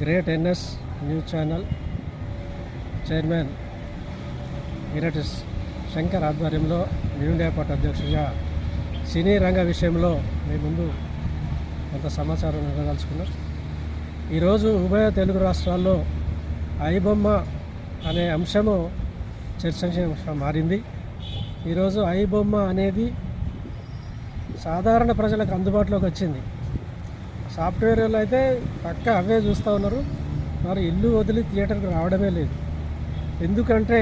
Great NS news channel chairman Girati Shankar ఆధ్వర్యంలో new India party అధ్యక్షుడిగా సినీ రంగ విషయంలో మీ ముందు కొంత సమాచారం ఇవ్వదలుచుకున్నాం. ఈరోజు ఉభయ తెలుగు రాష్ట్రాల్లో ఐబొమ్మ అనే అంశము చర్చనీయాంశంగా మారింది. ఈరోజు ఐబొమ్మ అనేది సాధారణ ప్రజలకు అందుబాటులోకి వచ్చింది. సాఫ్ట్వేర్లు అయితే పక్క అవే చూస్తూ ఉన్నారు, మరి ఇల్లు వదిలి థియేటర్కి రావడమే లేదు. ఎందుకంటే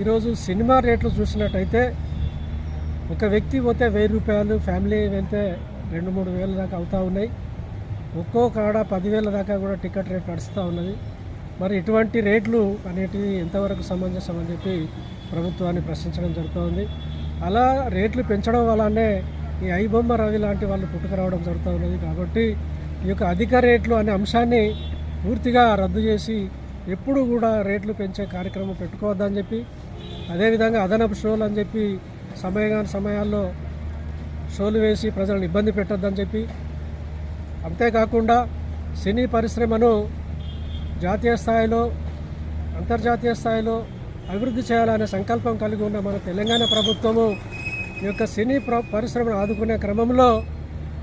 ఈరోజు సినిమా రేట్లు చూసినట్టయితే ఒక వ్యక్తి పోతే 1000 రూపాయలు, ఫ్యామిలీ వెళ్తే 2-3 వేల దాకా అవుతూ ఉన్నాయి. ఒక్కో కాడ 10,000 దాకా కూడా టికెట్ రేట్ నడుస్తూ ఉన్నది. మరి ఇటువంటి రేట్లు అనేటివి ఎంతవరకు సమంజసం అని చెప్పి ప్రభుత్వాన్ని ప్రశ్నించడం జరుగుతుంది. అలా రేట్లు పెంచడం వల్లనే ఈ ఐబొమ్మ రవి లాంటి వాళ్ళు పుట్టుకురావడం జరుగుతూ ఉన్నది. కాబట్టి ఈ యొక్క అధిక రేట్లు అనే అంశాన్ని పూర్తిగా రద్దు చేసి ఎప్పుడు కూడా రేట్లు పెంచే కార్యక్రమం పెట్టుకోవద్దని చెప్పి, అదేవిధంగా అదనపు షోలు అని చెప్పి సమయాల్లో షోలు వేసి ప్రజలను ఇబ్బంది పెట్టొద్దని చెప్పి, అంతేకాకుండా సినీ పరిశ్రమను జాతీయ స్థాయిలో అంతర్జాతీయ స్థాయిలో అభివృద్ధి చేయాలనే సంకల్పం కలిగి ఉన్న మన తెలంగాణ ప్రభుత్వము ఈ యొక్క సినీ పరిశ్రమను ఆదుకునే క్రమంలో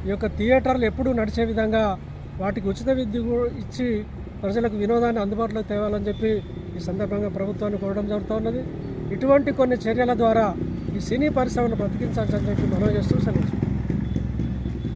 ఈ యొక్క థియేటర్లు ఎప్పుడూ నడిచే విధంగా వాటికి ఉచిత విద్య ఇచ్చి ప్రజలకు వినోదాన్ని అందుబాటులోకి తేవాలని చెప్పి ఈ సందర్భంగా ప్రభుత్వాన్ని కోరడం జరుగుతూ ఉన్నది. ఇటువంటి కొన్ని చర్యల ద్వారా ఈ సినీ పరిశ్రమను బ్రతికించాలని చెప్పి మనం చేస్తూ సెలవు.